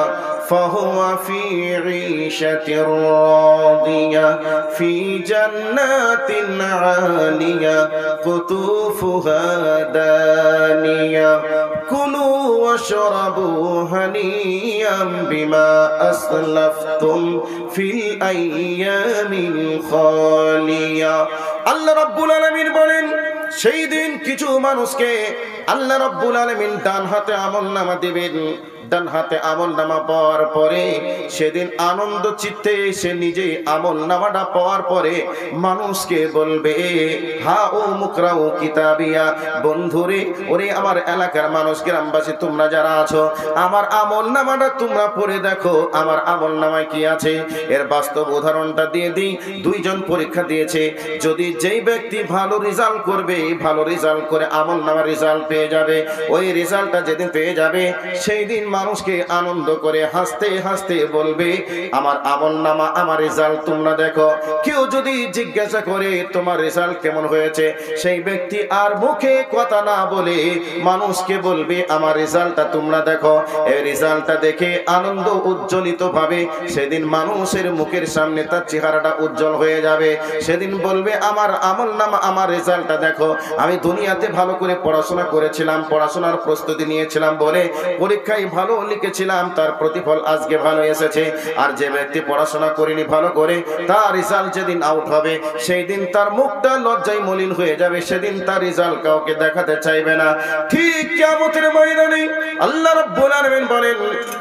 فهو في عيشة راضية في جنات عالية قطوفها دانية كلوا واشربوا هنيئا بما أسلفتم في الأيام الخالية। আল্লাহ রাব্বুল আলামিন বলেন, সেই দিন কিছু মানুষকে আল্লাহ রাব্বুল আলামিন ডান হাতে আমলনামা দিবেন। ডান হাতে আমলনামা পাওয়ার পরে সেদিন আনন্দ চিত্তে সে নিজে আমলনামাটা পাওয়ার পরে মানুষকে বলবে, হা ও মুকরাউ কিতাবিয়া, বন্ধুরে, ওরে আমার এলাকার মানুষ, গ্রামবাসী তোমরা যারা আছো, আমার আমলনামাটা তোমরা পড়ে দেখো, আমার আমলনামায় কি আছে। এর বাস্তব উদাহরণটা দিয়ে দিই। দুইজন পরীক্ষা দিয়েছে, যদি যেই ব্যক্তি ভালো রেজাল্ট করবে, ভালো রেজাল্ট করে আমলনামার রেজাল্ট পেয়ে যাবে, ওই রেজাল্টটা যেদিন পেয়ে যাবে সেই দিন মানুষকে আনন্দ করে হাসতে হাসতে বলবে, আমার আমলনামা, আমার রেজাল্ট তোমরা দেখো। কেউ যদি জিজ্ঞাসা করে তোমার রেজাল্ট কেমন হয়েছে, সেই ব্যক্তি আর মুখে কথা না বলে মানুষকে বলবে, আমার রেজাল্টটা তোমরা দেখো। এই রেজাল্টটা দেখে আনন্দ উজ্জ্বলিত ভাবে সেদিন মানুষের মুখের সামনে তার চেহারাটা উজ্জ্বল হয়ে যাবে। সেদিন বলবে, আমার আমলনামা, আমার রেজাল্টটা দেখো, আমি দুনিয়াতে ভালো করে পড়াশোনা করেছিলাম, পড়াশোনার প্রস্তুতি নিয়েছিলাম বলে পরীক্ষায় ভালো লিখেছিলাম, তার প্রতিফল আজকে ভালো এসেছে। আর যে ব্যক্তি পড়াশোনা করেনি ভালো করে, তার রেজাল্ট যেদিন আউট হবে সেই দিন তার মুখটা লজ্জায় মলিন হয়ে যাবে, সেদিন তার রেজাল্ট কাউকে দেখাতে চাইবে না। ঠিক কিয়ামতের ময়দানে আল্লাহ রাব্বুল আলামিন বলেন,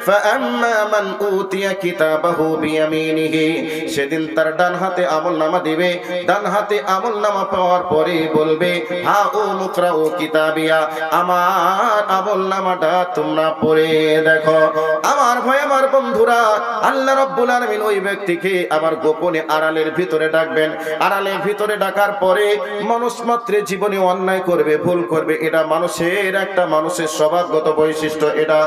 ফাআম্মা মান উতিয়া কিতাবাহু বিয়ামিনিহি, সেদিন তার ডান হাতে আমলনামা দিবে। ডান হাতে আমলনামা পাওয়ার পরে বলবে, হা ও মুকরাউ কিতাবিয়া, আমার আমলনামাটা তোমরা পড়ে দেখো। আমার ভাই, আমার বন্ধুরা, আল্লাহ রাব্বুল আলামিন ওই ব্যক্তিকে আবার গোপনে আড়ালের ভিতরে ডাকবেন। আড়ালের ভিতরে ডাকার পরে মানুষ মাত্রে জীবনে অন্যায় করবে, ভুল করবে, এটা মানুষের একটা মানুষের স্বভাবগত বৈশিষ্ট্য। এটা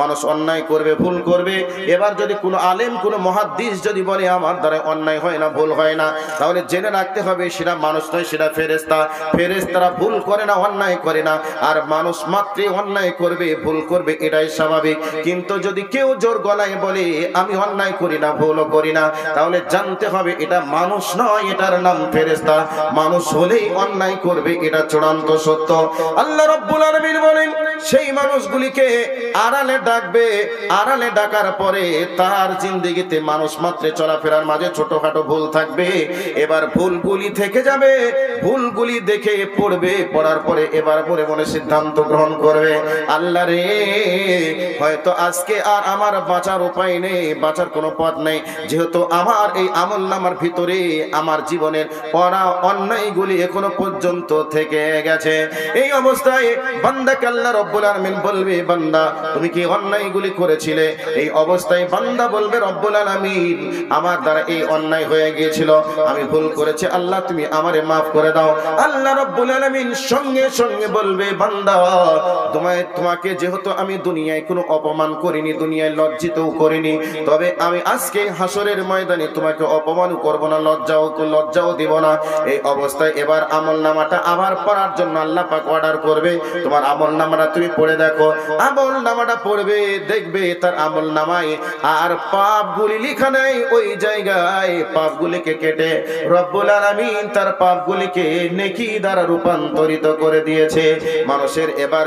মানুষ অন্যায় করবে, ভুল করবে। এবার যদি কোনো আলেম, কোনো মুহাদ্দিস যদি বলে আমার দ্বারা অন্যায় হয় না, ভুল হয় না, তাহলে জেনে রাখতে হবে সেটা মানুষ নয়, সেটা ফেরেশতা। ফেরেশতারা ভুল করে না, অন্যায় করে না। আর মানুষ মাত্রে অন্যায় করবে, ভুল করবে, এটাই স্বাভাবিক। কিন্তু যদি কেউ জোর গলায় বলে আমি অন্যায় করি না, ভুলও করি না, তাহলে জানতে হবে এটা মানুষ নয়, এটার নাম ফেরেশতা। মানুষ হলেই অন্যায় করবে, এটা চূড়ান্ত সত্য। আল্লাহ রাব্বুল আলামিন বলেন, সেই মানুষগুলিকে আড়ালে ডাকবে। আড়ালে ডাকার পরে তার জিন্দেগিতে মানুষ মাত্রে চলাফেরার মাঝে ছোটখাটো ভুল থাকবে। এবার ভুলগুলি থেকে যাবে, ভুলগুলি দেখে পড়বে, পড়ার পরে এবার পরে মনে সিদ্ধান্ত গ্রহণ করবে, আল্লাহ রে, হয়তো আজকে আর আমার বাঁচার উপায় নেই, বাঁচার কোনো পথ নেই, যেহেতু আমার এই আমলনামার ভিতরে আমার জীবনের পড়া অন্যায়গুলি এখনো পর্যন্ত থেকে গেছে। এই অবস্থায় বান্দাকে আল্লাহ রাব্বুল আলামিন বলবে, বান্দা তুমি কি অন্যায়গুলি করেছিলে? এই অবস্থায় বান্দা বলবে, রব্বুল আলামিন আমার দ্বারা এই অন্যায় হয়ে গিয়েছিল, আমি ভুল করেছি, আল্লাহ তুমি আমারে মাফ করে দাও। আল্লাহ রাব্বুল আলামিন সঙ্গে সঙ্গে বলবে, বান্দা তোমাকে যেহেতু আমি দুনিয়ায় কোনো অপমান করিনি, দুনিয়ায় লজ্জিতও করিনি, তবে আমি আজকে হাসরের ময়দানে তোমাকে অপমান করব না, লজ্জাও দিব না। এই অবস্থায় এবার আমলনামাটা আবার পড়ার জন্য আল্লাহ পাক অর্ডার করবে, তোমার আমলনামাটা তুমি পড়ে দেখো। আমল নামাটা পড়বে, দেখবে তার আমল নামায় আর পাপগুলি লেখা নাই, ওই জায়গায় পাপগুলিকে কেটে রব্বুল আলামিন তার পাপগুলিকে নেকি দ্বারা রূপান্তরিত করে দিয়েছে। মানুষের এবার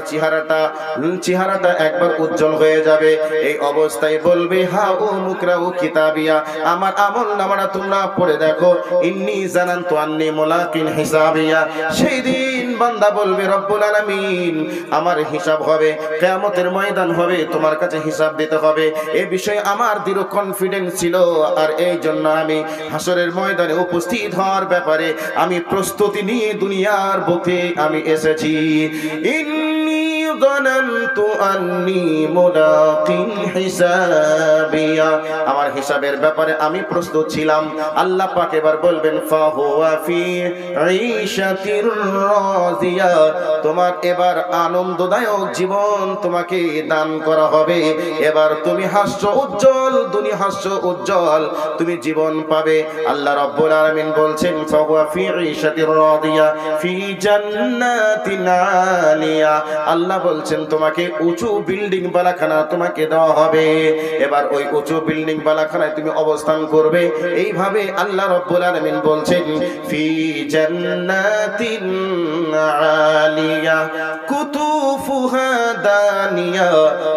চেহারাটা একবার উজ্জ্বল হয়ে যাবে। এই অবস্থায় বলবে হা ও মুকরাউ কিতাবিয়া, আমার আমল নামাটা তোমরা পড়ে দেখো, ইন্নী জানান্তু আন্নী মুলাকিন হিসাবিয়া। সেই দিন বান্দা বলবে রব্বুল আলামিন আমার হিসাব হবে, কিয়ামতের ময়দান হবে, তোমার কাছে হিসাব দিতে হবে, এই বিষয়ে আমার দৃঢ় কনফিডেন্স ছিল। আর এই জন্য আমি হাসরের ময়দানে উপস্থিত হওয়ার ব্যাপারে আমি প্রস্তুতি নিয়ে দুনিয়ার বুকে আমি এসেছি। ইন্নী যানান্তু আন্নী মুলাকিন হিসাবিয়া, আমার হিসাবের ব্যাপারে আমি প্রস্তুত ছিলাম। আল্লাহ পাক এবার বলবেন ফাহুয়া ফি ঈশাতির রাদিয়া, তোমার এবার আনন্দদায়ক জীবন তোমাকে দান করা হবে। এবার তুমি হাস্য উজ্জ্বল, দুনিয়া হাস্য উজ্জ্বল তুমি জীবন পাবে। আল্লাহ রাব্বুল আলামিন বলছেন ফাহুয়া ফি ঈশাতির রাদিয়া ফি জান্নাতিন আলিয়া, আল্লাহ বলছেন তোমাকে উঁচু বিল্ডিং বালাখানা তোমাকে দেওয়া হবে। এবার ওই উঁচু বিল্ডিং বালাখানায় তুমি অবস্থান করবে। এইভাবে আল্লাহ রাব্বুল আলামিন বলছেন ফি জান্নাতিন আলিয়া কুতুফুহা দানিয়া,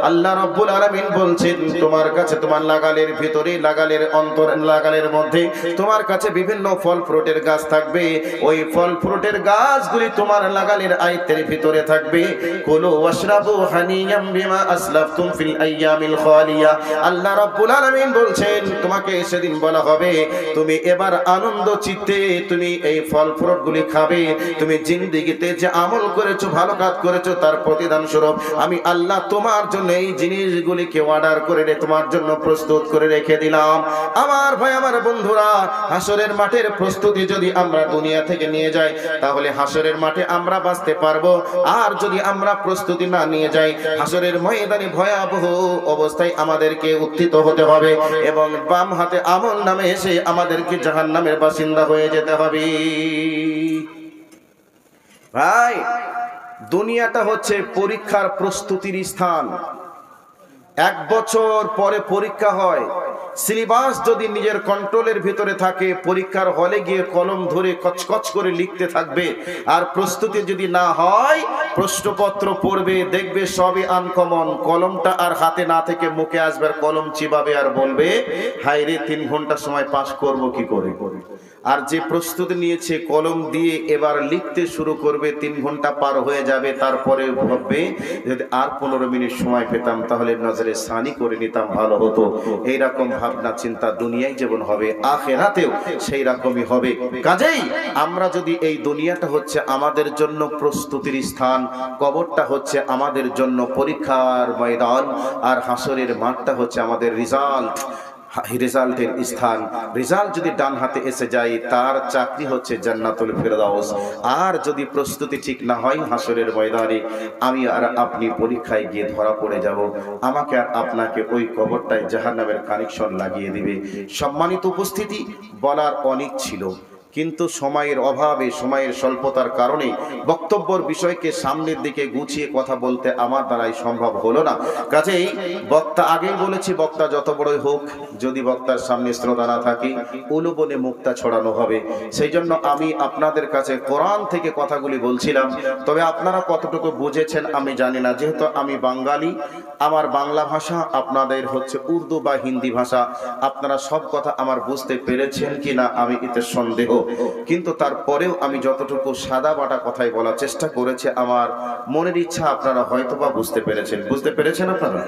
আল্লাহ রাব্বুল আলামিন বলছেন তোমার কাছে তোমার লাগালের ভিতরে, লাগালের অন্তর, লাগালের মধ্যে তোমার কাছে বিভিন্ন ফল ফ্রুটের গাছ থাকবে। ওই ফল ফ্রুটের গাছগুলি তোমার লাগালের আয়ত্তের ভিতরে থাকবে। কুলু ওয়াশরাবু হানিয়াম বিমা আসলাফতুম ফিল আইয়ামিল খালিয়া, আল্লাহ রাব্বুল আলামিন বলছেন তোমাকে সেদিন বলা হবে তুমি এবার আনন্দ চিত্তে তুমি এই ফল ফ্রুটগুলি খাবে। তুমি জিন্দেগিতে যে আমল করেছো, ভালো কাজ করেছো, তার প্রতিদান স্বরূপ আমি আল্লাহ তোমার জন্য এই জিনিসগুলিকে অর্ডার করে তোমার জন্য প্রস্তুত করে রেখে দিলাম। আমার ভাই, আমার বন্ধুরা, হাসরের মাঠের প্রস্তুতি যদি আমরা দুনিয়া থেকে নিয়ে যাই তাহলে হাসরের মাঠে আমরা বাঁচতে পারবো। আর যদি আমরা প্রস্তুতি না নিয়ে যাই হাসরের ময়দানে ভয়াবহ অবস্থায় আমাদেরকে উত্থিত হতে হবে এবং বাম হাতে আমল নামে এসে আমাদেরকে জাহান্নামের বাসিন্দা হয়ে যেতে হবে। ভাই, দুনিয়াটা হচ্ছে পরীক্ষার প্রস্তুতির স্থান। 1 বছর পরে পরীক্ষা হয়। সিলেবাস যদি নিজের কন্ট্রোলের ভিতরে থাকে, পরীক্ষার হলে গিয়ে কলম ধরে কচকচ করে লিখতে থাকবে। আর প্রস্তুতি যদি না হয়, প্রশ্নপত্র পড়বে, দেখবে সবই আনকমন, কলমটা আর হাতে না থেকে মুখে আসবে, কলম চিবাবে আর বলবে হায় রে 3 ঘন্টা সময় পাস করব কি করে। আর যে প্রস্তুতি নিয়েছে কলম দিয়ে এবার লিখতে শুরু করবে, 3 ঘন্টা পার হয়ে যাবে, তারপরে ভাববে যদি আর 15 মিনিট সময় পেতাম তাহলে নজরে সানি করে নিতাম, ভালো হতো। এইরকম ভাবনা চিন্তা দুনিয়ায় যেমন হবে, আখিরাতেও সেই রকমই হবে। কাজেই আমরা যদি এই দুনিয়াটা হচ্ছে আমাদের জন্য প্রস্তুতির স্থান, কবরটা হচ্ছে আমাদের জন্য পরীক্ষার ময়দান, আর হাসরের মাঠটা হচ্ছে আমাদের রেজাল্টের স্থান। রেজাল্ট যদি ডান হাতে এসে যায় তার চাকরি হচ্ছে জান্নাতুল ফেরদাউস। আর যদি প্রস্তুতি ঠিক না হয় হাসরের ময়দানে আমি আর আপনি পরীক্ষায় গিয়ে ধরা পড়ে যাব, আমাকে আর আপনাকে ওই কবরটায় জাহান্নামের কানেকশন লাগিয়ে দিবে। সম্মানিত উপস্থিতি, বলার অনেক ছিল, কিন্তু সময়ের অভাবে, সময়ের স্বল্পতার কারণে বক্তব্যের বিষয়কে সামনের দিকে গুছিয়ে কথা বলতে আমার দ্বারাই সম্ভব হলো না। কাজেই বক্তা, আগেই বলেছি, বক্তা যত বড়ই হোক, যদি বক্তার সামনে শ্রোতা না থাকে উলুবনে মুক্তা ছড়ানো হবে। সেই জন্য আমি আপনাদের কাছে কোরআন থেকে কথাগুলি বলছিলাম। তবে আপনারা কতটুকু বুঝেছেন আমি জানি না, যেহেতু আমি বাঙালি, আমার বাংলা ভাষা, আপনাদের হচ্ছে উর্দু বা হিন্দি ভাষা, আপনারা সব কথা আমার বুঝতে পেরেছেন কিনা আমি এতে সন্দেহ। কিন্তু তারপরেও আমি যতটুকু সাদা বাটা কথাই বলার চেষ্টা করেছি, আমার মনের ইচ্ছা আপনারা হয়তোবা বুঝতে পেরেছেন। বুঝতে পেরেছেন আপনারা?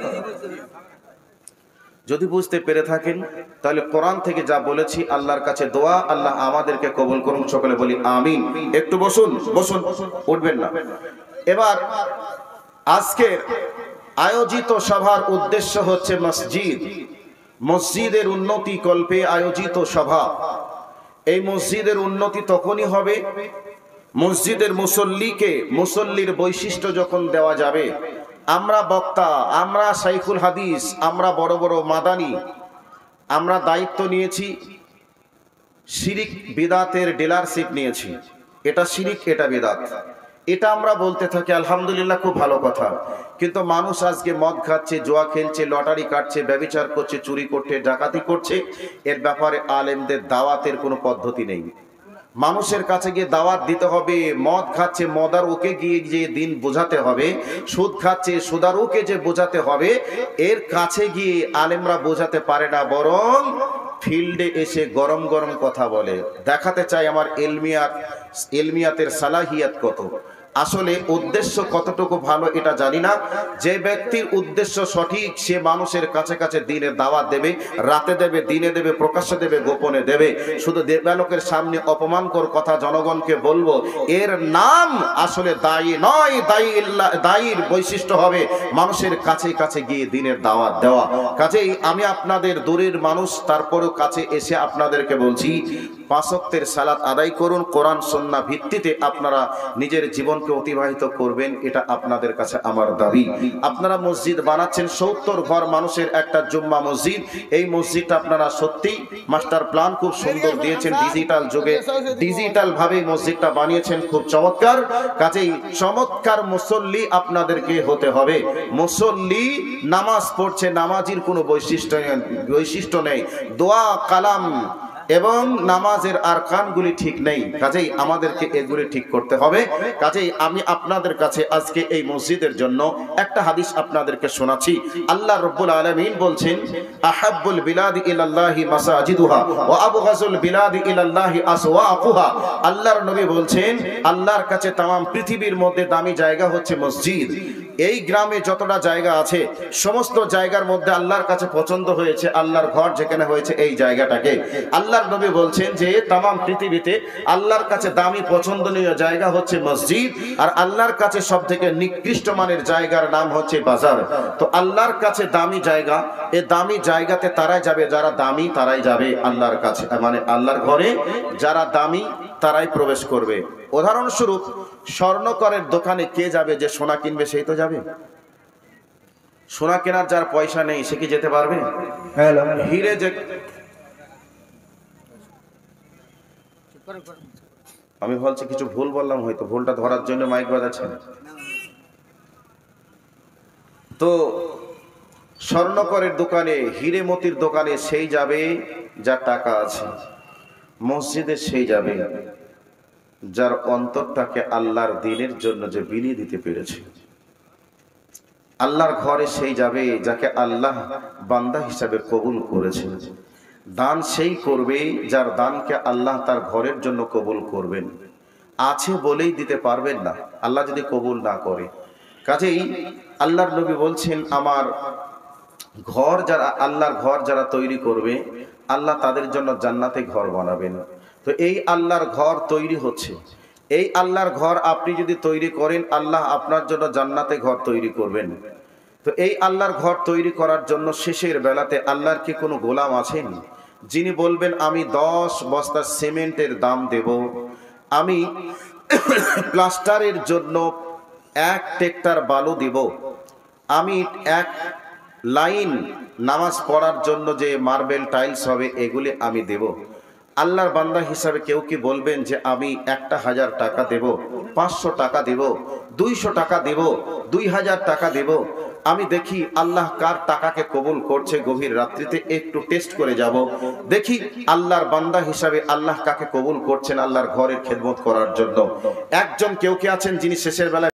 যদি বুঝতে পেরে থাকেন তাহলে কোরআন থেকে যা বলেছি আল্লাহর কাছে দোয়া, আল্লাহ আমাদেরকে কবুল করুন। সকলে বলি আমিন। একটু বসুন, বসুন, উঠবেন না। এবার আজকের আয়োজিত সভার উদ্দেশ্য হচ্ছে মসজিদের উন্নতি কল্পে আয়োজিত সভা। এই মসজিদের উন্নতি তখনই হবে মসজিদের মুসল্লির বৈশিষ্ট্য যখন দেওয়া যাবে। আমরা বক্তা, আমরা শাইখুল হাদিস, আমরা বড় বড় মাদানি, আমরা দায়িত্ব নিয়েছি, শিরিক বিদাতের ডিলারশিপ নিয়েছি। এটা শিরিক, এটা বিদাত। এটা আমরা বলতে থাকি, আলহামদুলিল্লাহ, খুব ভালো কথা। কিন্তু মানুষ আজকে মদ খাচ্ছে, জুয়া খেলছে, লটারি কাটছে, ব্যভিচার করছে, চুরি করছে, ডাকাতি করছে, এর ব্যাপারে আলেমদের দাওয়াতের কোনো পদ্ধতি নেই। মানুষের কাছে গিয়ে দাওয়াত দিতে হবে। মদ খাচ্ছে, মদারুকে গিয়ে যে দিন বোঝাতে হবে, সুদ খাচ্ছে, সুদারুকে যে বোঝাতে হবে, এর কাছে গিয়ে আলেমরা বোঝাতে পারে না, বরং ফিল্ডে এসে গরম গরম কথা বলে, দেখাতে চায় আমার এলমিয়াতের সালাহিয়াত কত। আসলে উদ্দেশ্য কতটুকু ভালো এটা জানি না। যে ব্যক্তির উদ্দেশ্য সঠিক, সে মানুষের কাছে কাছে দিনের দাওয়াত দেবে, রাতে দেবে, দিনে দেবে, প্রকাশ্যে দেবে, গোপনে দেবে। শুধু দেবলোকের সামনে অপমানকর কথা জনগণকে বলবো, এর নাম আসলে দায়ী নয়। দায়ীর বৈশিষ্ট্য হবে মানুষের কাছে কাছে গিয়ে দিনের দাওয়াত দেওয়া। কাজেই আমি আপনাদের দূরের মানুষ, তারপরেও কাছে এসে আপনাদেরকে বলছি, 5 ওয়াক্তের সালাত আদায় করুন, কোরআন সুন্নাহ ভিত্তিতে আপনারা নিজের জীবনকে অতিবাহিত করবেন, এটা আপনাদের কাছে আমার দাবি। আপনারা মসজিদ বানাচ্ছেন, 70 ঘর মানুষের একটা জুম্মা মসজিদ। এই মসজিদটা আপনারা সত্যি মাস্টার প্ল্যান খুব সুন্দর দিয়েছেন, ডিজিটাল যুগে ডিজিটাল ভাবে মসজিদটা বানিয়েছেন, খুব চমৎকার। কাজেই চমৎকার মুসল্লি আপনাদেরকে হতে হবে। মুসল্লি নামাজ পড়ছে, নামাজির কোনো বৈশিষ্ট্য নেই, দোয়া কালাম এবং নামাজের আরকানগুলি ঠিক নেই। কাজেই আমাদেরকে এগুলি ঠিক করতে হবে। কাজেই আমি আপনাদের কাছে আজকে এই মসজিদের জন্য একটা হাদিস আপনাদেরকে শোনাচ্ছি। আল্লাহ রাব্বুল আলামিন বলছেন, আহাব্বুল বিলাদি ইলাল্লাহি মাসাজিদুহা ওয়া আবগাযুল বিলাদি ইলাল্লাহি আসওয়াকুহা। আল্লাহর নবী বলছেন, আল্লাহর কাছে तमाम পৃথিবীর মধ্যে দামি জায়গা হচ্ছে মসজিদ। এই গ্রামে যতটা জায়গা আছে, সমস্ত জায়গার মধ্যে আল্লাহর কাছে পছন্দ হয়েছে আল্লাহর ঘর যেখানে হয়েছে এই জায়গাটাকে। আল্লাহর নবী বলছেন যে तमाम পৃথিবীতে আল্লাহর কাছে দামি পছন্দনীয় জায়গা হচ্ছে মসজিদ, আর আল্লাহর কাছে সবথেকে নিকৃষ্ট মানের জায়গার নাম হচ্ছে বাজার। তো আল্লাহর কাছে দামি জায়গা, এই দামি জায়গাতে তারাই যাবে যারা দামি, তারাই যাবে আল্লাহর কাছে, মানে আল্লাহর ঘরে যারা দামি তারাই প্রবেশ করবে। উদাহরণস্বরূপ, স্বর্ণকরের দোকানে কে যাবে? যে সোনা কিনবে সেই তো যাবে। সোনা কেনার যার পয়সা নেই সে কি যেতে পারবে? হিরে যে, আমি বলছি কিছু ভুল বললাম, হয়তো ভুলটা ধরার জন্য মাইক বাজাচ্ছেন। তো স্বর্ণকরের দোকানে, হিরে মতির দোকানে সেই যাবে যার টাকা আছে। মসজিদে সেই যাবে যার অন্তরটাকে আল্লাহর দ্বীনের জন্য যে বিলিয়ে দিতে পেরেছে। আল্লাহর ঘরে সেই যাবে যাকে আল্লাহ বান্দা হিসাবে কবুল করেছে। দান সেই করবে যার দানকে আল্লাহ তার ঘরের জন্য কবুল করবেন। আছে বলেই দিতে পারবেন না, আল্লাহ যদি কবুল না করে। কাজেই আল্লাহর নবী বলছেন, আমার ঘর যারা, আল্লাহর ঘর যারা তৈরি করবে, আল্লাহ তাদের জন্য জান্নাতে ঘর বানাবেন। তো এই আল্লাহর ঘর তৈরি হচ্ছে, এই আল্লাহর ঘর আপনি যদি তৈরি করেন, আল্লাহ আপনার জন্য জান্নাতে ঘর তৈরি করবেন। তো এই আল্লাহর ঘর তৈরি করার জন্য শেষের বেলাতে আল্লাহর কি কোনো গোলাম আছেন যিনি বলবেন, আমি 10 বস্তা সিমেন্টের দাম দেব, আমি প্লাস্টারের জন্য 1 ট্রাক্টর বালু দিব, আমি 1 লাইন নামাজ পড়ার জন্য যে মার্বেল টাইলস হবে এগুলি আমি দেব? আল্লাহর বান্দা হিসাবে কেউ কি বলবেন যে আমি 1000 টাকা দেব, 500 টাকা দেব, 200 টাকা দেব, 2000 টাকা দেব? আমি দেখি আল্লাহ কার টাকাকে কবুল করছে। গভীর রাত্রিতে একটু টেস্ট করে যাব, দেখি আল্লাহর বান্দা হিসাবে আল্লাহ কাকে কবুল করছেন আল্লাহর ঘরের খেদমত করার জন্য। একজন কেউ কি আছেন যিনি শেষের বেলায়